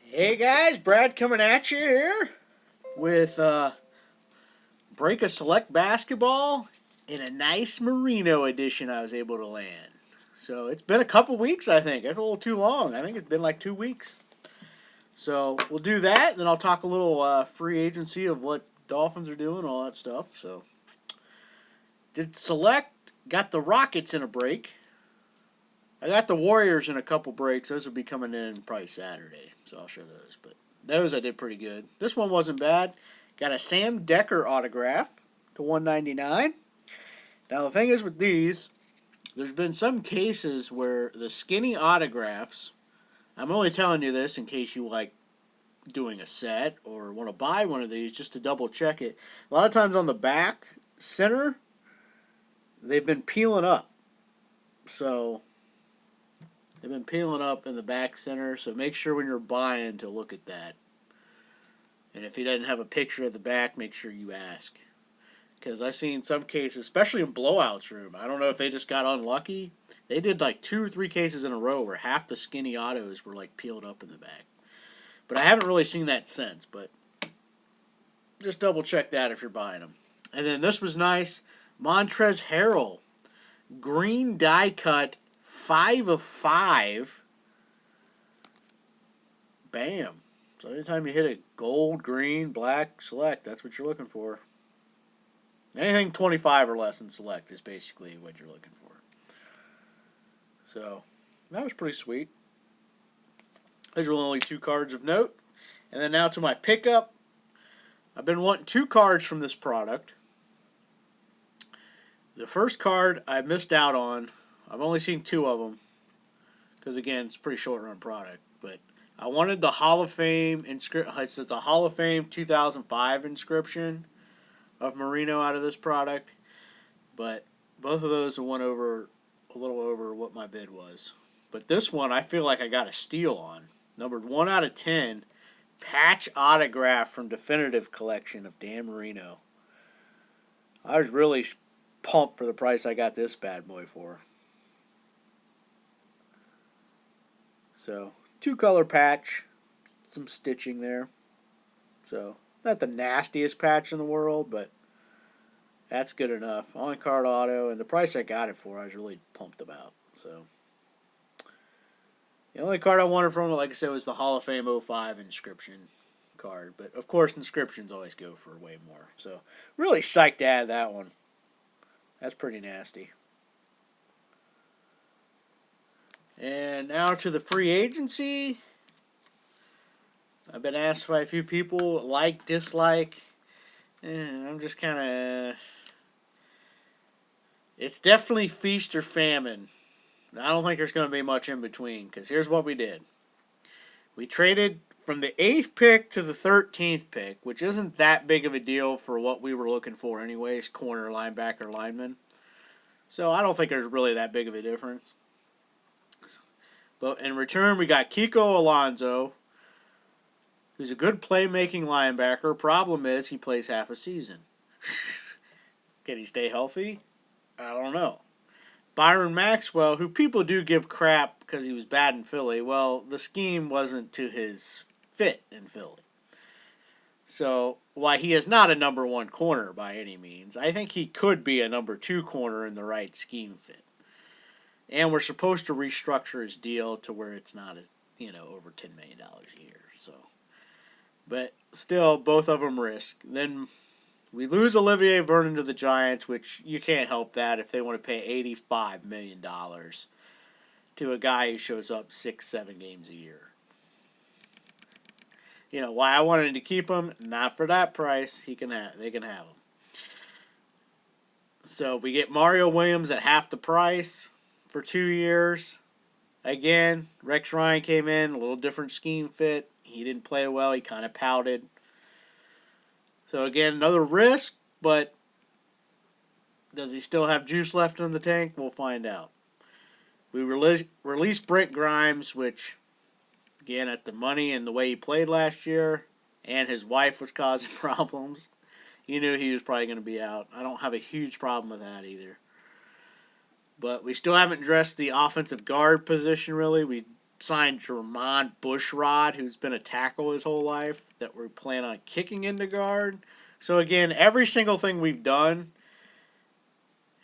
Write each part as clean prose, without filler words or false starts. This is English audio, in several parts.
Hey guys, Brad coming at you here with Break a Select Basketball in a nice Marino edition I was able to land. So it's been a couple weeks, I think. That's a little too long. I think it's been like 2 weeks. So we'll do that, and then I'll talk a little free agency of what Dolphins are doing, all that stuff. So did Select, got the Rockets in a break. I got the Warriors in a couple breaks. Those will be coming in probably Saturday, so I'll show those. But those I did pretty good. This one wasn't bad. Got a Sam Decker autograph to 199. Now the thing is with these, there's been some cases where the skinny autographs. I'm only telling you this in case you like doing a set or want to buy one of these just to double check it. A lot of times on the back center, they've been peeling up. So they've been peeling up in the back center, so make sure when you're buying to look at that. And if he doesn't have a picture of the back, make sure you ask. Because I've seen some cases, especially in blowouts room, I don't know if they just got unlucky. They did like 2 or 3 cases in a row where half the skinny autos were like peeled up in the back. But I haven't really seen that since, but just double check that if you're buying them. And then this was nice. Montrezl Harrell. Green die cut 5 of 5. Bam. So anytime you hit a gold, green, black, select, that's what you're looking for. Anything 25 or less in select is basically what you're looking for. So that was pretty sweet. Those were only 2 cards of note. And then now to my pickup. I've been wanting 2 cards from this product. The first card I missed out on. I've only seen 2 of them. Because again, it's a pretty short run product. But I wanted the Hall of Fame inscription. It's a Hall of Fame 2005 inscription of Marino out of this product. But both of those went over a little over what my bid was. But this one I feel like I got a steal on. Numbered 1 out of 10. Patch autograph from Definitive Collection of Dan Marino. I was really pumped for the price I got this bad boy for. So, 2-color patch, some stitching there. So, not the nastiest patch in the world, but that's good enough. On-card auto, and the price I got it for, I was really pumped about. So, the only card I wanted from it, like I said, was the Hall of Fame '05 inscription card. But, of course, inscriptions always go for way more. So, really psyched to add that one. That's pretty nasty. And now to the free agency. I've been asked by a few people, like, dislike. I'm just kind of... It's definitely feast or famine. I don't think there's going to be much in between, because here's what we did. We traded from the 8th pick to the 13th pick, which isn't that big of a deal for what we were looking for anyways, corner, linebacker, lineman. So I don't think there's really that big of a difference. But in return, we got Kiko Alonso, who's a good playmaking linebacker. Problem is, he plays half a season. Can he stay healthy? I don't know. Byron Maxwell, who people do give crap because he was bad in Philly. Well, the scheme wasn't to his fit in Philly. So, while he is not a number 1 corner by any means, I think he could be a number 2 corner in the right scheme fit. And we're supposed to restructure his deal to where it's not, over $10 million a year. So, but still, both of them risk. Then we lose Olivier Vernon to the Giants, which you can't help that if they want to pay $85 million to a guy who shows up 6-7 games a year. Why I wanted to keep him? Not for that price. They can have him. So we get Mario Williams at half the price for 2 years. Again, Rex Ryan came in, a little different scheme fit. He didn't play well. He kind of pouted. So again, another risk, but does he still have juice left in the tank? We'll find out. We released Brent Grimes, which, again, at the money and the way he played last year, and his wife was causing problems, you knew he was probably going to be out. I don't have a huge problem with that either. But we still haven't addressed the offensive guard position, really. We signed Jermon Bushrod, who's been a tackle his whole life, that we plan on kicking into guard. So again, every single thing we've done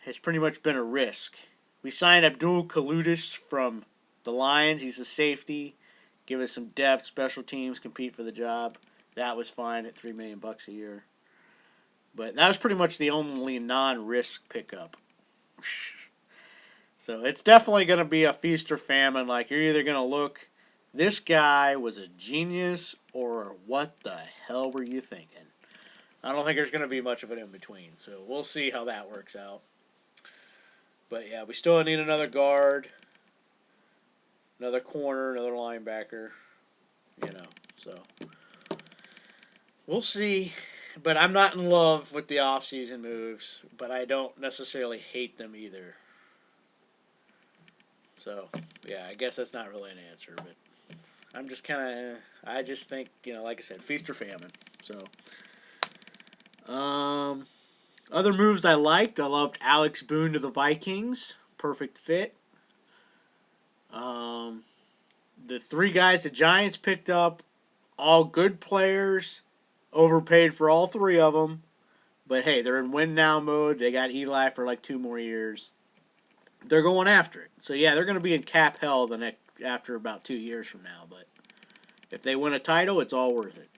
has pretty much been a risk. We signed Abdul Kaludis from the Lions. He's a safety. Give us some depth, special teams, compete for the job. That was fine at $3 million a year. But that was pretty much the only non-risk pickup. So it's definitely going to be a feast or famine. Like, you're either going to look, this guy was a genius, or what the hell were you thinking? I don't think there's going to be much of an in-between. So we'll see how that works out. But yeah, we still need another guard, another corner, another linebacker, so we'll see. But I'm not in love with the off-season moves, but I don't necessarily hate them either. So, yeah, I guess that's not really an answer, but I'm just I just think, like I said, feast or famine. So, other moves I liked, I loved Alex Boone to the Vikings. Perfect fit. The three guys the Giants picked up, all good players, overpaid for all three of them. But hey, they're in win now mode. They got Eli for like 2 more years. They're going after it. So yeah, they're going to be in cap hell after about 2 years from now. But if they win a title, it's all worth it.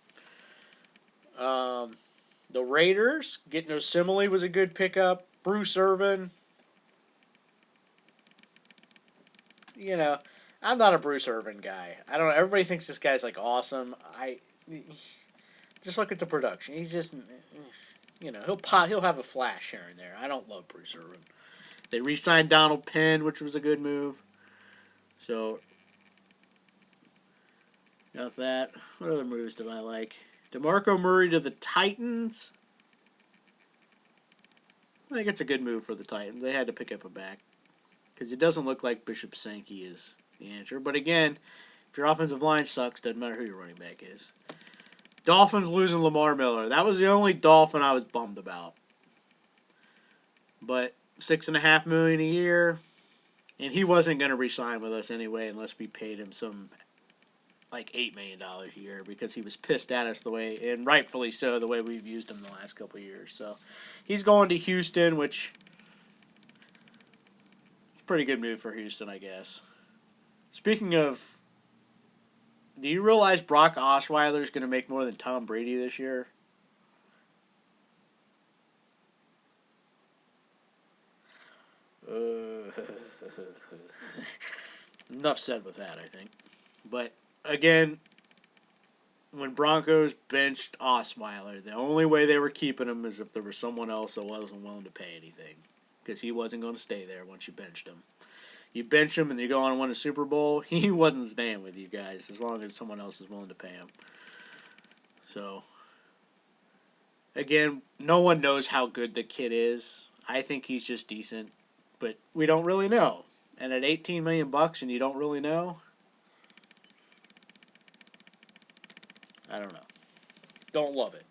The Raiders, getting Osimile was a good pickup. Bruce Irvin, I'm not a Bruce Irvin guy. I don't know. Everybody thinks this guy's like awesome. Just look at the production. He's just, he'll have a flash here and there. I don't love Bruce Irvin. They re-signed Donald Penn, which was a good move. So, got that. What other moves did I like? DeMarco Murray to the Titans. I think it's a good move for the Titans. They had to pick up a back, because it doesn't look like Bishop Sankey is the answer. But again, if your offensive line sucks, doesn't matter who your running back is. Dolphins losing Lamar Miller. That was the only Dolphin I was bummed about. But $6.5 million a year, and he wasn't going to re-sign with us anyway unless we paid him some like $8 million a year, because he was pissed at us the way, and rightfully so, the way we've used him the last couple of years. So he's going to Houston, which is a pretty good move for Houston, I guess. Speaking of, do you realize Brock Osweiler is going to make more than Tom Brady this year? Enough said with that, I think. But, again, when Broncos benched Osweiler, the only way they were keeping him is if there was someone else that wasn't willing to pay anything, because he wasn't going to stay there once you benched him. You bench him and you go on and win a Super Bowl, he wasn't staying with you guys as long as someone else is willing to pay him. So, again, no one knows how good the kid is. I think he's just decent, but we don't really know. And at $18 million and you don't really know, I don't know. Don't love it.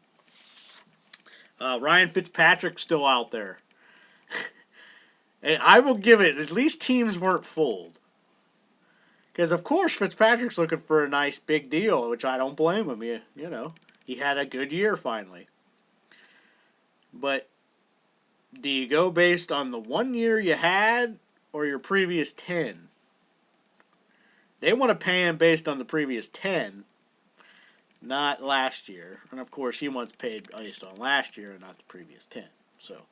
Ryan Fitzpatrick's still out there. And I will give it, at least teams weren't fooled. Because, of course, Fitzpatrick's looking for a nice big deal, which I don't blame him. He had a good year finally. But do you go based on the 1 year you had or your previous 10? They want to pay him based on the previous 10, not last year. And, of course, he wants paid based on last year and not the previous 10. So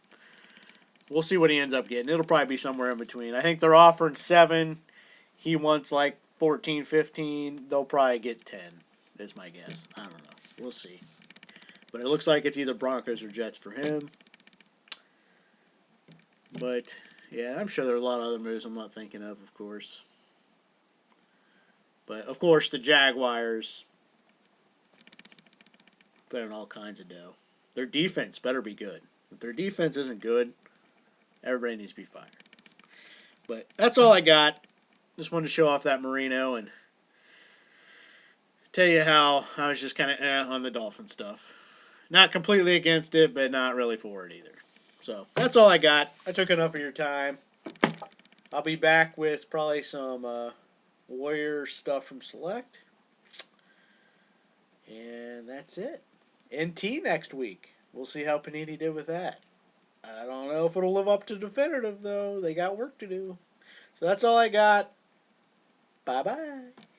we'll see what he ends up getting. It'll probably be somewhere in between. I think they're offering 7. He wants like 14, 15. They'll probably get 10, is my guess. I don't know. We'll see. But it looks like it's either Broncos or Jets for him. But, yeah, I'm sure there are a lot of other moves I'm not thinking of course. But, of course, the Jaguars put in all kinds of dough. Their defense better be good. If their defense isn't good, everybody needs to be fired. But that's all I got. Just wanted to show off that Marino and tell you how I was just kind of on the Dolphin stuff. Not completely against it, but not really for it either. So that's all I got. I took enough of your time. I'll be back with probably some Warrior stuff from Select. And that's it. NT next week. We'll see how Panini did with that. I don't know if it'll live up to Definitive, though. They got work to do. So that's all I got. Bye-bye.